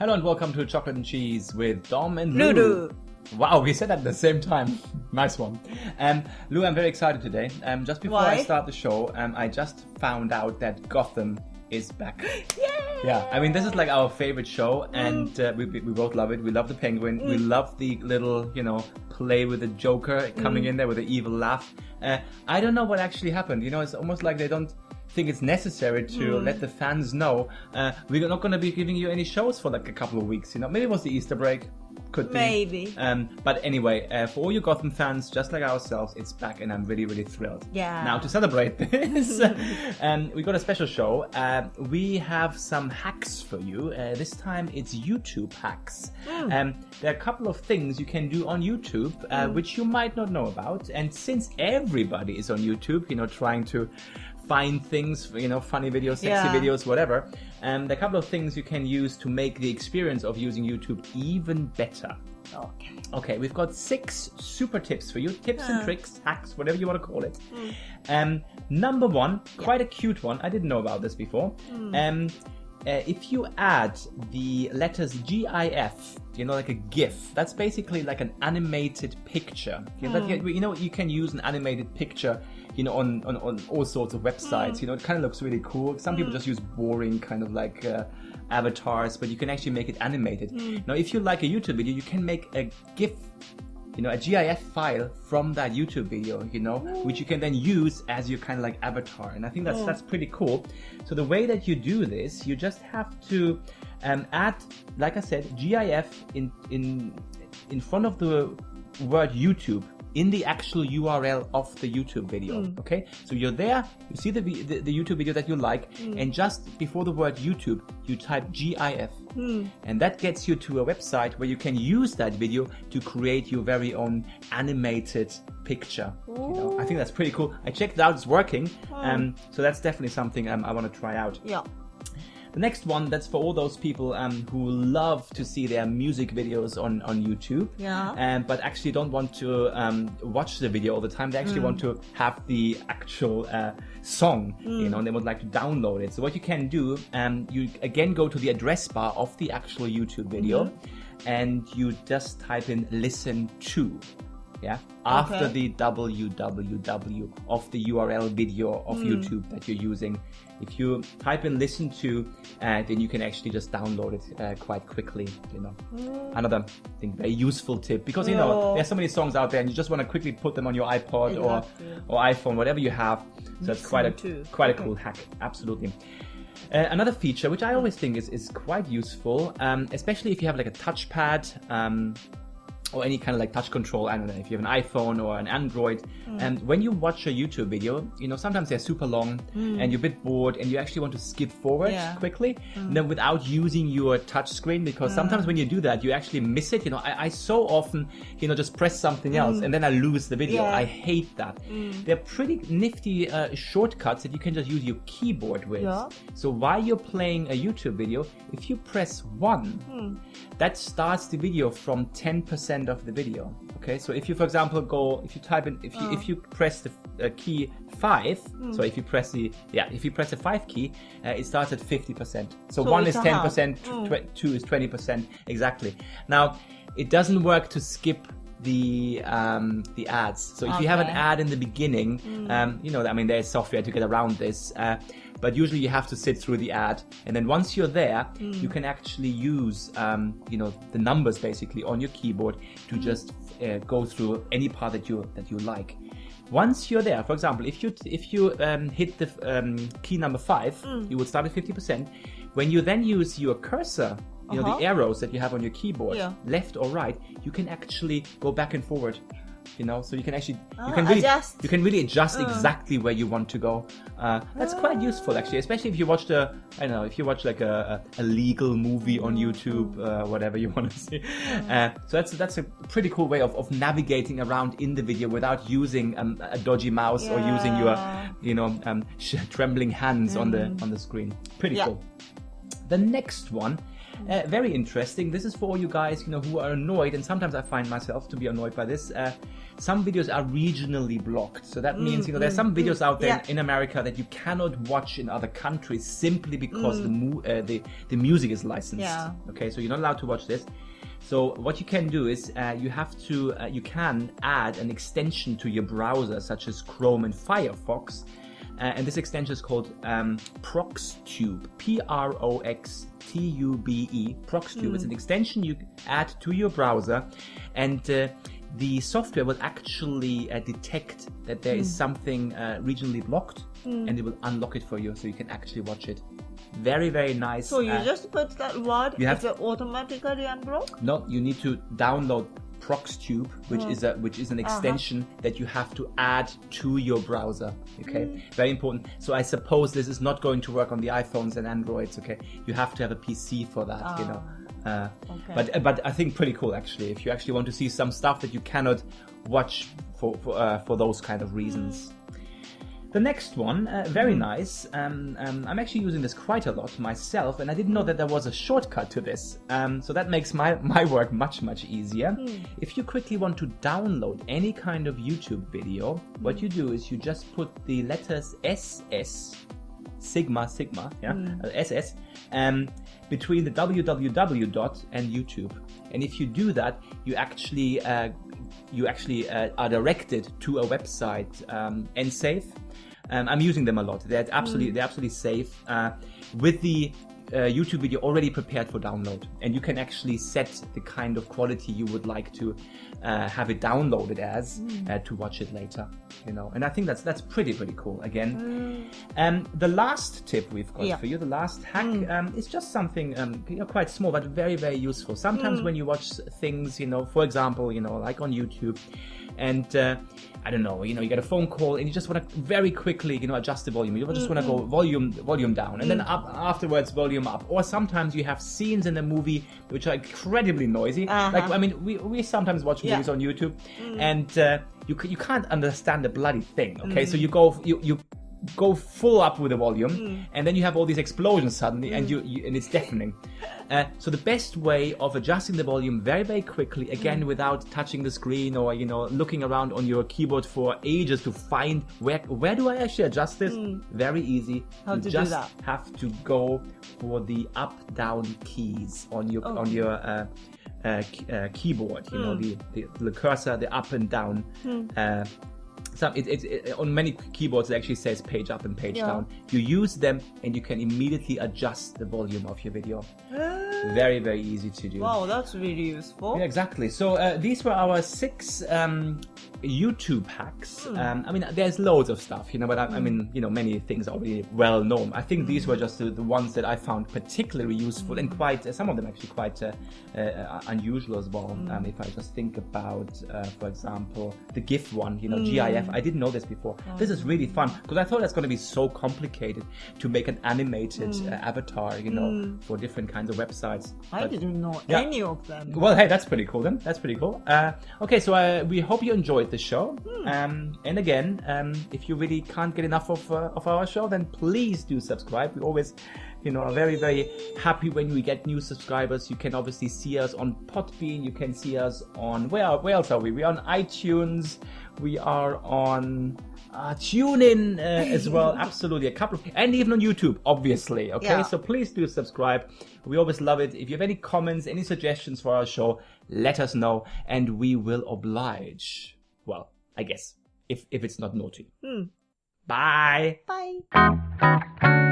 Hello and welcome to Chocolate and Cheese with Dom and Lulu. Lulu. Wow, we said that at the same time. Nice one. Lou, I'm very excited today. Just before Why? I start the show, I just found out that Gotham is back. Yay! Yeah, I mean, this is like our favorite show, and we both love it. We love the Penguin. We love the little, play with the Joker coming in there with the evil laugh. I don't know what actually happened. It's almost like they don't think it's necessary to let the fans know. We're not going to be giving you any shows for like a couple of weeks. Maybe it was the Easter break. Could be. Maybe. But anyway, for all you Gotham fans, just like ourselves, it's back, and I'm really, really thrilled. Yeah. Now, to celebrate this, we got a special show. We have some hacks for you. This time, it's YouTube hacks. There are a couple of things you can do on YouTube, which you might not know about. And since everybody is on YouTube, trying to find things, funny videos, sexy videos, whatever. There are a couple of things you can use to make the experience of using YouTube even better. Okay, we've got 6 super tips for you. Tips and tricks, hacks, whatever you want to call it. Number 1, quite a cute one. I didn't know about this before. If you add the letters GIF, like a GIF, that's basically like an animated picture. You can use an animated picture, on all sorts of websites. It kind of looks really cool. Some people just use boring kind of like avatars, but you can actually make it animated. Now, if you like a YouTube video, you can make a GIF, a GIF file from that YouTube video, which you can then use as your kind of like avatar. And I think that's pretty cool. So the way that you do this, you just have to add, like I said, GIF in front of the word YouTube in the actual URL of the YouTube video. Okay, so you're there, you see the YouTube video that you like, and just before the word YouTube, you type GIF, and that gets you to a website where you can use that video to create your very own animated picture. I think that's pretty cool. I checked it out; it's working, so that's definitely something I want to try out. Yeah. The next one, that's for all those people who love to see their music videos on YouTube, but actually don't want to watch the video all the time. They actually want to have the actual song, and they would like to download it. So what you can do, you again go to the address bar of the actual YouTube video, and you just type in "listen to." After the www of the URL video of YouTube that you're using. If you type in "listen to," then you can actually just download it quite quickly. Another, I think, very useful tip, because there's so many songs out there, and you just want to quickly put them on your iPod or iPhone, whatever you have. So that's quite a cool hack. Absolutely. Another feature, which I always think is quite useful, especially if you have like a touchpad. Or any kind of like touch control, I don't know, if you have an iPhone or an Android. And when you watch a YouTube video, sometimes they're super long and you're a bit bored and you actually want to skip forward quickly, then without using your touch screen, because sometimes when you do that, you actually miss it. I so often, just press something else and then I lose the video. I hate that. They're pretty nifty shortcuts that you can just use your keyboard with. So while you're playing a YouTube video, if you press 1, that starts the video from 10% of the video. Okay, so if you, for example, if you press the key 5, so if you press the 5 key, it starts at 50%. So 1 is 10%, 2 is 20%, exactly. Now, it doesn't work to skip the ads. So if you have an ad in the beginning, there's software to get around this. But usually you have to sit through the ad, and then once you're there, you can actually use, the numbers basically on your keyboard to just go through any part that you like. Once you're there, for example, if you hit the key number 5, you would start at 50%. When you then use your cursor, the arrows that you have on your keyboard, left or right, you can actually go back and forward. So you can actually you can really adjust exactly where you want to go. That's quite useful actually, especially if you watch like a legal movie on YouTube, whatever you want to see. So that's a pretty cool way of navigating around in the video without using a dodgy mouse or using your trembling hands on the screen. Pretty cool. The next one Very interesting. This is for all you guys, who are annoyed, and sometimes I find myself to be annoyed by this. Some videos are regionally blocked. So that means, there's some videos out there in America that you cannot watch in other countries simply because the music is licensed. Yeah. Okay, so you're not allowed to watch this. So what you can do is you can add an extension to your browser, such as Chrome and Firefox. And this extension is called ProxTube, ProxTube, ProxTube. It's an extension you add to your browser, and the software will actually detect that there is something regionally blocked, and it will unlock it for you, so you can actually watch it. Very, very nice. So you just put that word, it's automatically unblocked? No, you need to download ProxTube, which is an extension that you have to add to your browser. Okay, very important. So I suppose this is not going to work on the iPhones and Androids. Okay, you have to have a PC for that. Okay. But I think pretty cool actually. If you actually want to see some stuff that you cannot watch for those kind of reasons. The next one, very nice. I'm actually using this quite a lot myself, and I didn't know that there was a shortcut to this. So that makes my work much, much easier. If you quickly want to download any kind of YouTube video, what you do is you just put the letters SS, Sigma, SS, between the www and YouTube. And if you do that, you actually are directed to a website, NSafe. I'm using them a lot. They're absolutely safe with the YouTube video already prepared for download, and you can actually set the kind of quality you would like to have it downloaded as to watch it later. And I think that's pretty cool. Again, the last tip we've got for you, the last hack, is just something quite small but very, very useful. Sometimes when you watch things, for example, like on YouTube, and I don't know, you get a phone call and you just want to very quickly, adjust the volume. You just want to go volume down, and then afterwards volume up. Or sometimes you have scenes in the movie which are incredibly noisy. Like, I mean, we sometimes watch movies on YouTube, and you can't understand the bloody thing. Okay, so you go full up with the volume, and then you have all these explosions suddenly, and and it's deafening. So the best way of adjusting the volume very, very quickly, again without touching the screen or looking around on your keyboard for ages to find where do I actually adjust this? Very easy. How to do that? Have to go for the up-down keys on your keyboard. The cursor, the up and down. On many keyboards it actually says page up and page down. You use them and you can immediately adjust the volume of your video. Very, very easy to do. Wow, that's really useful. Yeah, exactly. So these were our 6 YouTube hacks. I mean, there's loads of stuff, but I mean, many things are already well known. I think these were just the ones that I found particularly useful and quite, some of them actually quite unusual as well. If I just think about, for example, the GIF one, GIF. I didn't know this before. This is really fun because I thought that's going to be so complicated to make an animated avatar, for different kinds of websites. I didn't know any of them. Well, hey, that's pretty cool then. That's pretty cool. Okay, so we hope you enjoyed the show. And again, if you really can't get enough of our show, then please do subscribe. We always are very, very happy when we get new subscribers. You can obviously see us on Podbean. You can see us on, where else are we? We're on iTunes. We are on TuneIn as well. Absolutely. And even on YouTube, obviously. Okay, so please do subscribe. We always love it. If you have any comments, any suggestions for our show, let us know and we will oblige. Well, I guess, if it's not naughty. Bye. Bye.